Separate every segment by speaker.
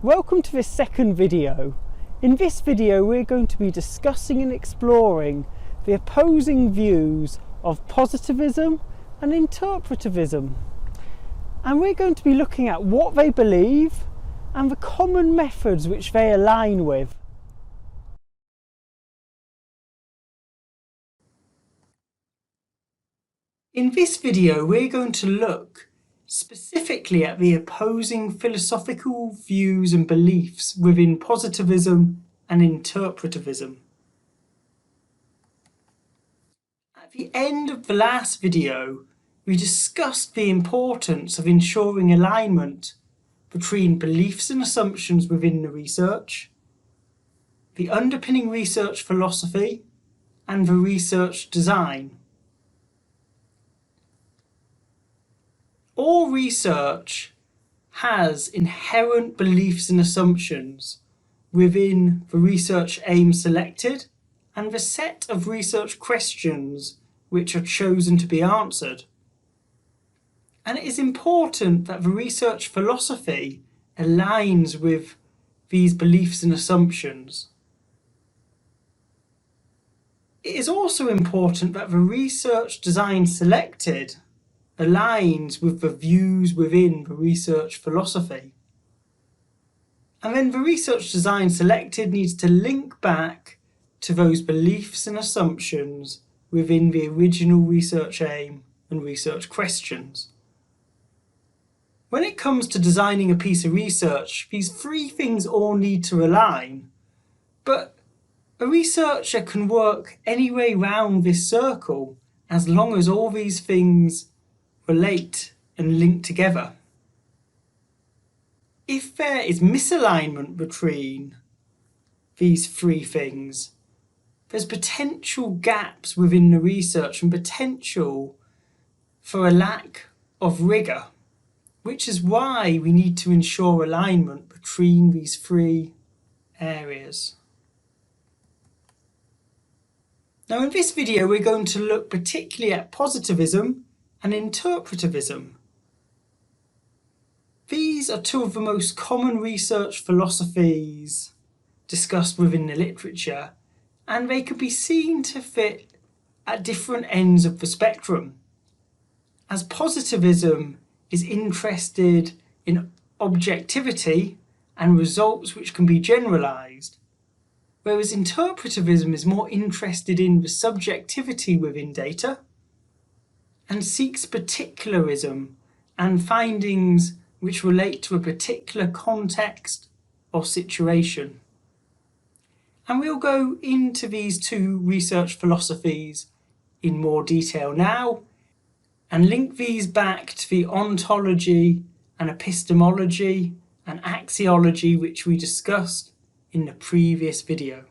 Speaker 1: Welcome to this second video. In this video we're going to be discussing and exploring the opposing views of positivism and interpretivism. And we're going to be looking at what they believe and the common methods which they align with. In this video we're going to look specifically at the opposing philosophical views and beliefs within positivism and interpretivism. At the end of the last video, we discussed the importance of ensuring alignment between beliefs and assumptions within the research, the underpinning research philosophy, and the research design. All research has inherent beliefs and assumptions within the research aim selected and the set of research questions which are chosen to be answered. And it is important that the research philosophy aligns with these beliefs and assumptions. It is also important that the research design selected aligns with the views within the research philosophy. And then the research design selected needs to link back to those beliefs and assumptions within the original research aim and research questions. When it comes to designing a piece of research, these three things all need to align, but a researcher can work any way round this circle as long as all these things relate and link together. If there is misalignment between these three things, there's potential gaps within the research and potential for a lack of rigour, which is why we need to ensure alignment between these three areas. Now in this video we're going to look particularly at positivism and interpretivism. These are two of the most common research philosophies discussed within the literature, and they can be seen to fit at different ends of the spectrum. As positivism is interested in objectivity and results which can be generalized, whereas interpretivism is more interested in the subjectivity within data and seeks particularism and findings which relate to a particular context or situation. And we'll go into these two research philosophies in more detail now and link these back to the ontology and epistemology and axiology which we discussed in the previous video.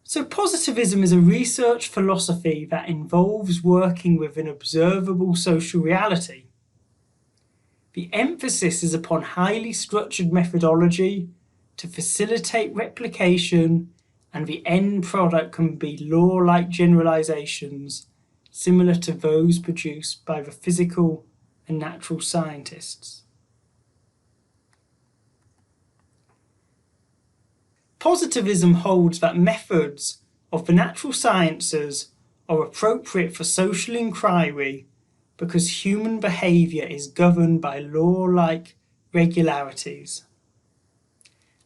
Speaker 1: So positivism is a research philosophy that involves working with an observable social reality. The emphasis is upon highly structured methodology to facilitate replication, and the end product can be law-like generalizations similar to those produced by the physical and natural scientists. Positivism holds that methods of the natural sciences are appropriate for social inquiry because human behaviour is governed by law-like regularities,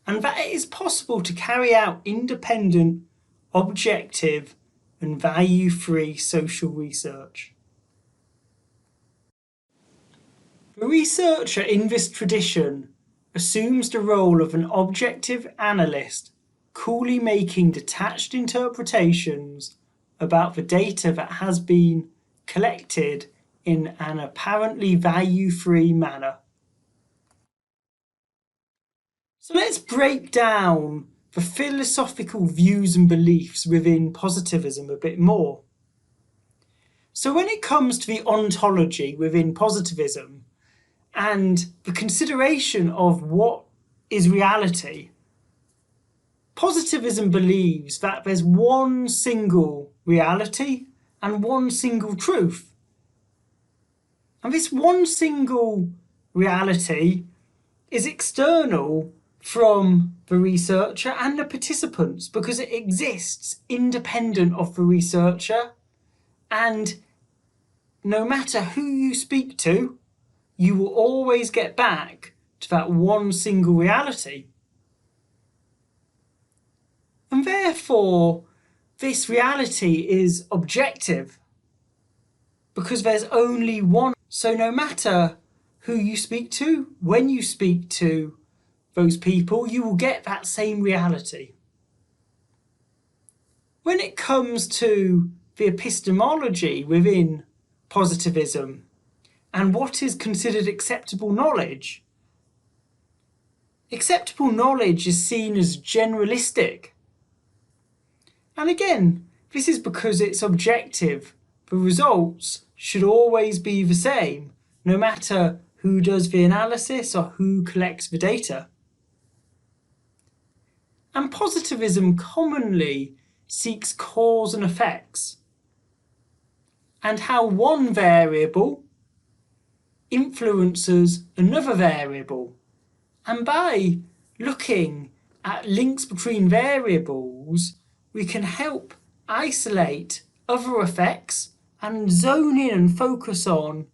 Speaker 1: and that it is possible to carry out independent, objective and value-free social research. The researcher in this tradition assumes the role of an objective analyst, coolly making detached interpretations about the data that has been collected in an apparently value-free manner. So let's break down the philosophical views and beliefs within positivism a bit more. So when it comes to the ontology within positivism and the consideration of what is reality, positivism believes that there's one single reality and one single truth. And this one single reality is external from the researcher and the participants because it exists independent of the researcher, and no matter who you speak to, you will always get back to that one single reality. And therefore, this reality is objective because there's only one. So no matter who you speak to, when you speak to those people, you will get that same reality. When it comes to the epistemology within positivism and what is considered acceptable knowledge, acceptable knowledge is seen as generalistic. And again, this is because it's objective. The results should always be the same, no matter who does the analysis or who collects the data. And positivism commonly seeks cause and effects, and how one variable influences another variable. And by looking at links between variables, we can help isolate other effects and zone in and focus on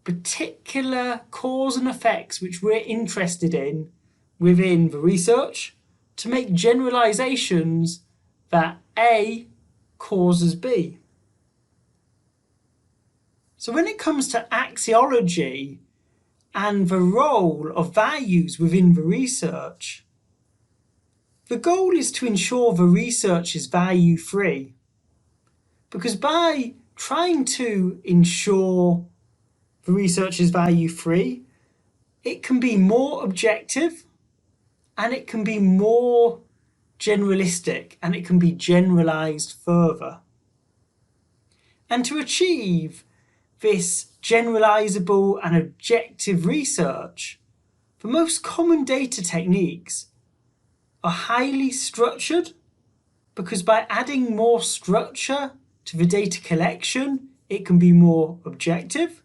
Speaker 1: particular cause and effects which we're interested in within the research to make generalizations that A causes B. So when it comes to axiology and the role of values within the research, the goal is to ensure the research is value-free, because by trying to ensure the research is value-free, it can be more objective and it can be more generalistic and it can be generalized further. And to achieve this generalizable and objective research, the most common data techniques are highly structured, because by adding more structure to the data collection, it can be more objective.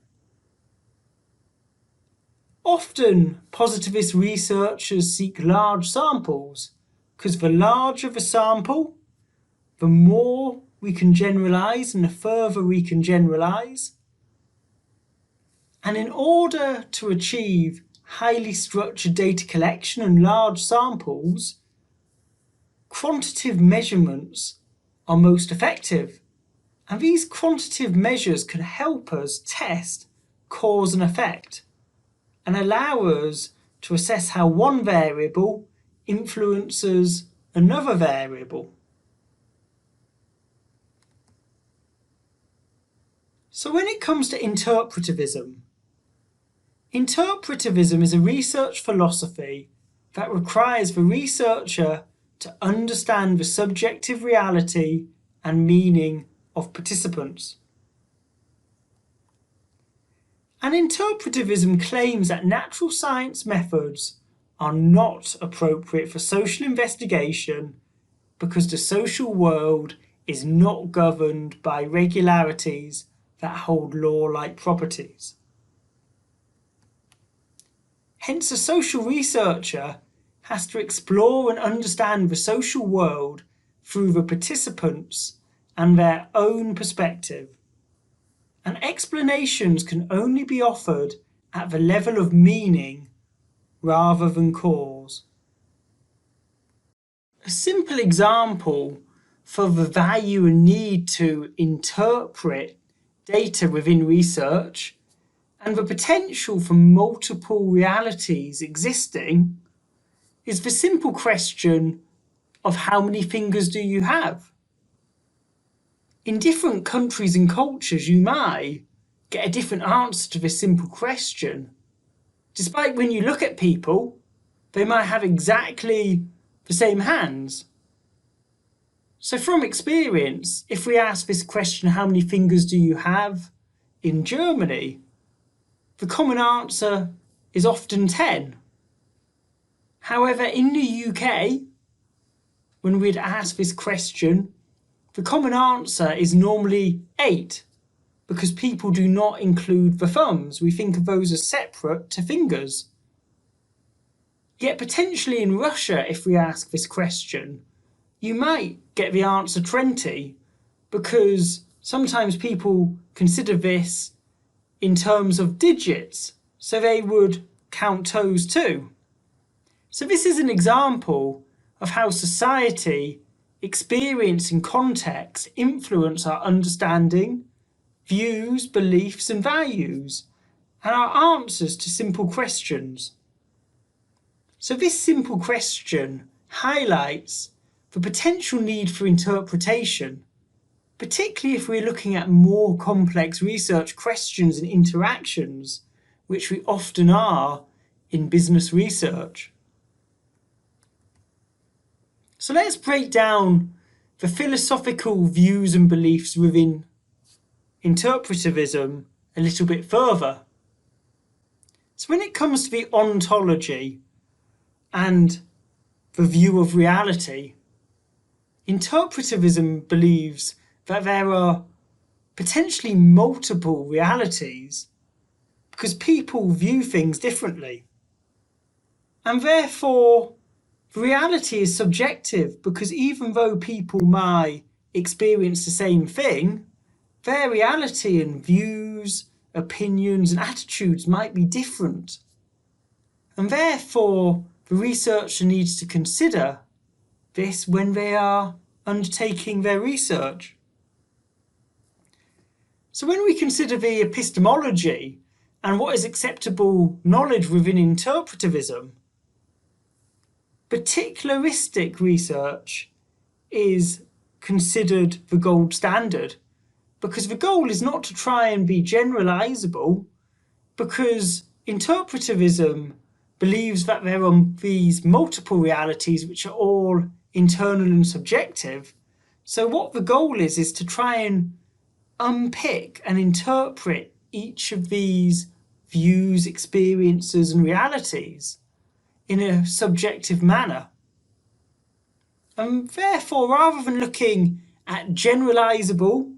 Speaker 1: Often, positivist researchers seek large samples, because the larger the sample, the more we can generalize and the further we can generalize. And in order to achieve highly structured data collection and large samples, quantitative measurements are most effective. And these quantitative measures can help us test cause and effect and allow us to assess how one variable influences another variable. So when it comes to interpretivism, interpretivism is a research philosophy that requires the researcher to understand the subjective reality and meaning of participants. And interpretivism claims that natural science methods are not appropriate for social investigation because the social world is not governed by regularities that hold law-like properties. Hence, a social researcher has to explore and understand the social world through the participants and their own perspective. And explanations can only be offered at the level of meaning rather than cause. A simple example for the value and need to interpret data within research and the potential for multiple realities existing is the simple question of how many fingers do you have? In different countries and cultures, you might get a different answer to this simple question. Despite when you look at people, they might have exactly the same hands. So from experience, if we ask this question, how many fingers do you have in Germany? The common answer is often 10. However, in the UK, when we'd ask this question, the common answer is normally 8. because people do not include the thumbs. We think of those as separate to fingers. Yet potentially in Russia, if we ask this question, you might get the answer 20, because sometimes people consider this in terms of digits, so they would count toes too. So this is an example of how society, experience and context influence our understanding, views, beliefs and values, and our answers to simple questions. So this simple question highlights the potential need for interpretation, particularly if we're looking at more complex research questions and interactions, which we often are in business research. So let's break down the philosophical views and beliefs within interpretivism a little bit further. So when it comes to the ontology and the view of reality, interpretivism believes that there are potentially multiple realities because people view things differently. And therefore, reality is subjective because even though people might experience the same thing, their reality and views, opinions and attitudes might be different. And therefore, the researcher needs to consider this when they are undertaking their research. So when we consider the epistemology and what is acceptable knowledge within interpretivism, particularistic research is considered the gold standard, because the goal is not to try and be generalizable, because interpretivism believes that there are these multiple realities which are all internal and subjective. So what the goal is to try and unpick and interpret each of these views, experiences and realities in a subjective manner. And therefore, rather than looking at generalizable,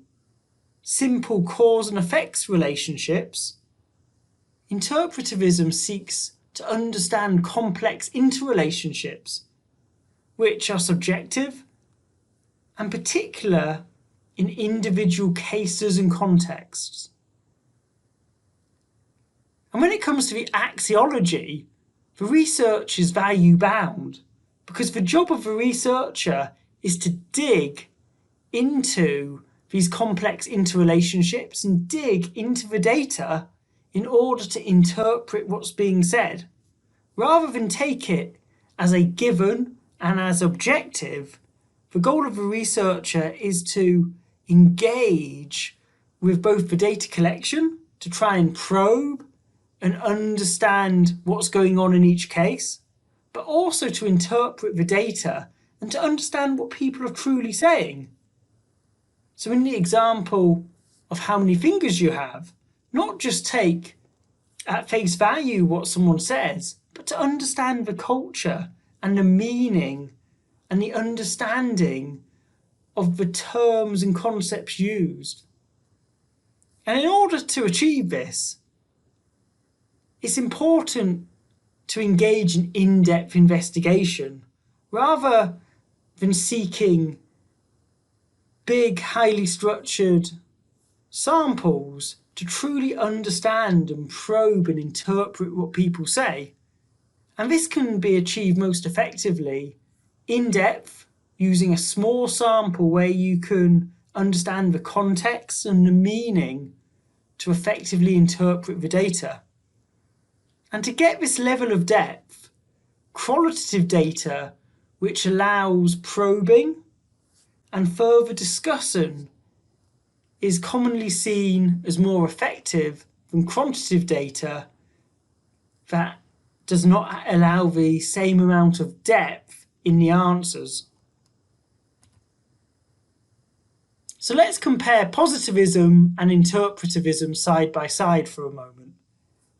Speaker 1: simple cause and effects relationships, interpretivism seeks to understand complex interrelationships, which are subjective and particular in individual cases and contexts. And when it comes to the axiology, the research is value bound, because the job of the researcher is to dig into these complex interrelationships and dig into the data in order to interpret what's being said, rather than take it as a given and as objective. The goal of the researcher is to engage with both the data collection to try and probe and understand what's going on in each case, but also to interpret the data and to understand what people are truly saying. So in the example of how many fingers you have, not just take at face value what someone says, but to understand the culture and the meaning and the understanding of the terms and concepts used. And in order to achieve this, it's important to engage in in-depth investigation rather than seeking big, highly structured samples to truly understand and probe and interpret what people say. And this can be achieved most effectively in depth, using a small sample where you can understand the context and the meaning to effectively interpret the data. And to get this level of depth, qualitative data, which allows probing and further discussion, is commonly seen as more effective than quantitative data that does not allow the same amount of depth in the answers. So let's compare positivism and interpretivism side by side for a moment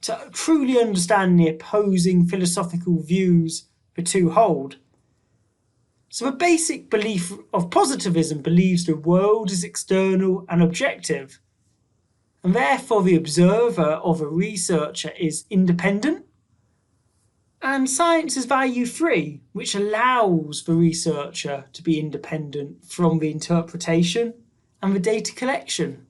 Speaker 1: to truly understand the opposing philosophical views the two hold. So a basic belief of positivism believes the world is external and objective. and therefore the observer of a researcher is independent. And science is value free, which allows the researcher to be independent from the interpretation and the data collection.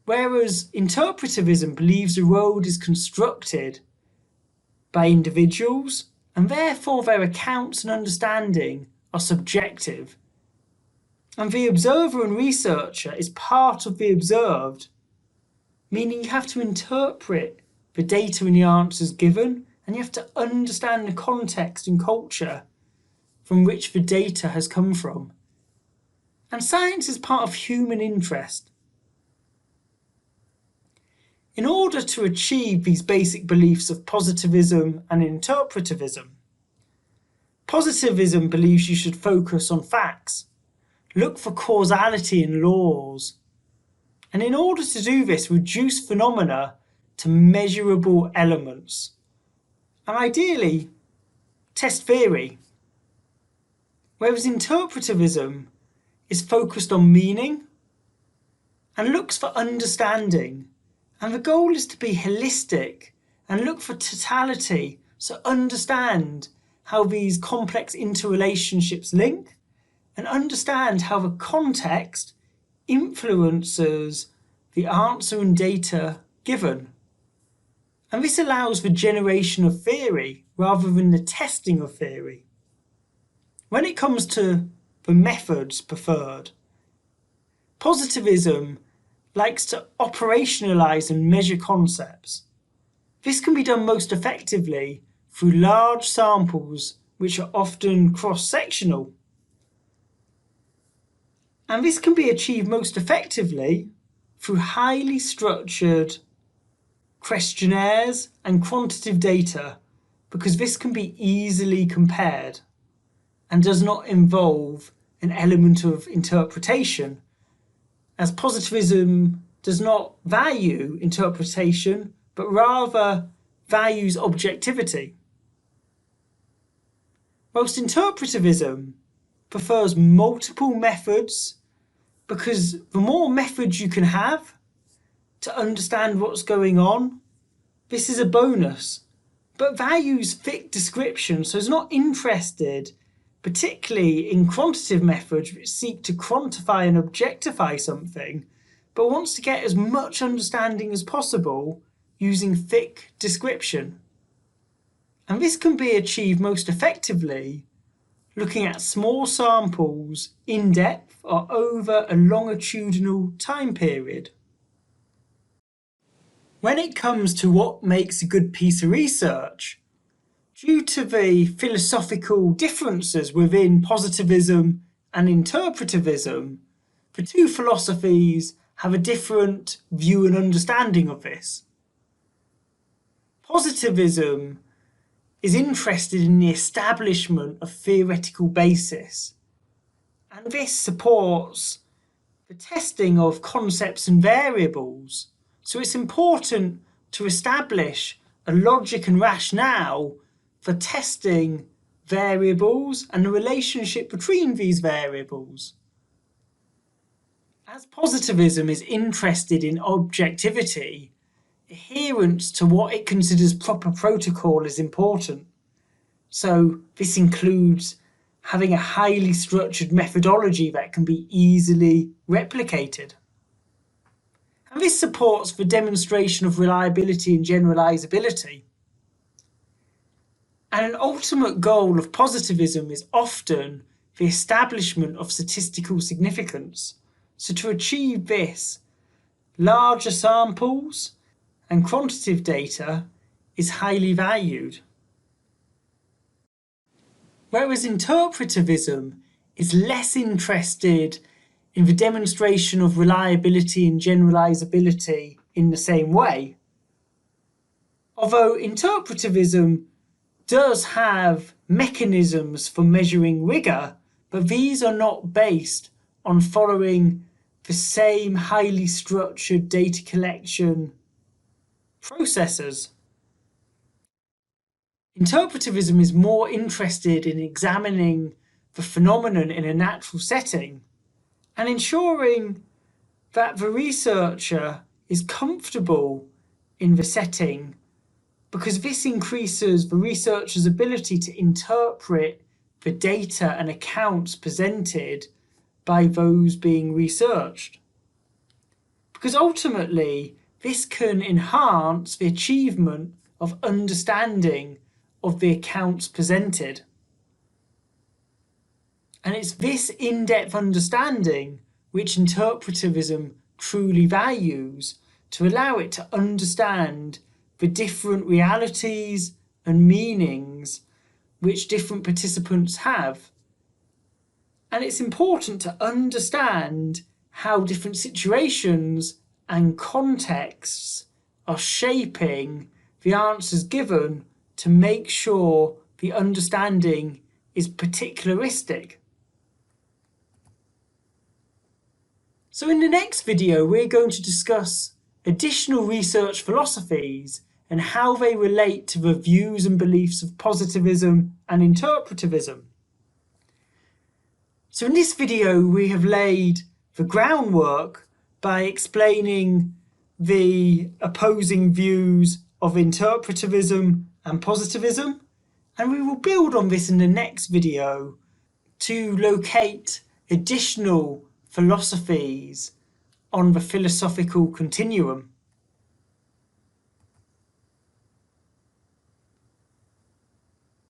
Speaker 1: Whereas interpretivism believes the world is constructed by individuals, and therefore their accounts and understanding are subjective. And the observer and researcher is part of the observed, meaning you have to interpret the data and the answers given, and you have to understand the context and culture from which the data has come from. And science is part of human interest. In order to achieve these basic beliefs of positivism and interpretivism, positivism believes you should focus on facts, look for causality in laws, and in order to do this, reduce phenomena to measurable elements, and ideally, test theory. Whereas interpretivism is focused on meaning and looks for understanding, and the goal is to be holistic and look for totality, so understand how these complex interrelationships link and understand how the context influences the answer and data given. And this allows the generation of theory rather than the testing of theory. When it comes to the methods preferred, positivism likes to operationalize and measure concepts. This can be done most effectively through large samples which are often cross-sectional. And this can be achieved most effectively through highly structured questionnaires and quantitative data, because this can be easily compared and does not involve an element of interpretation, as positivism does not value interpretation but rather values objectivity. Whilst interpretivism prefers multiple methods, because the more methods you can have to understand what's going on, this is a bonus, but values thick description, so is not interested particularly in quantitative methods which seek to quantify and objectify something, but wants to get as much understanding as possible using thick description. And this can be achieved most effectively looking at small samples in depth or over a longitudinal time period. When it comes to what makes a good piece of research, due to the philosophical differences within positivism and interpretivism, the two philosophies have a different view and understanding of this. Positivism is interested in the establishment of theoretical basis, and this supports the testing of concepts and variables. So it's important to establish a logic and rationale for testing variables and the relationship between these variables. As positivism is interested in objectivity, adherence to what it considers proper protocol is important. So this includes having a highly structured methodology that can be easily replicated. And this supports the demonstration of reliability and generalizability. And an ultimate goal of positivism is often the establishment of statistical significance. So to achieve this, larger samples and quantitative data is highly valued. Whereas interpretivism is less interested in the demonstration of reliability and generalizability in the same way. Although interpretivism does have mechanisms for measuring rigor, but these are not based on following the same highly structured data collection processes. Interpretivism is more interested in examining the phenomenon in a natural setting and ensuring that the researcher is comfortable in the setting, because this increases the researcher's ability to interpret the data and accounts presented by those being researched. Because ultimately, this can enhance the achievement of understanding of the accounts presented. And it's this in-depth understanding which interpretivism truly values, to allow it to understand the different realities and meanings which different participants have. And it's important to understand how different situations and contexts are shaping the answers given, to make sure the understanding is particularistic. So in the next video, we're going to discuss additional research philosophies and how they relate to the views and beliefs of positivism and interpretivism. So in this video, we have laid the groundwork by explaining the opposing views of interpretivism and positivism, and we will build on this in the next video to locate additional philosophies on the philosophical continuum.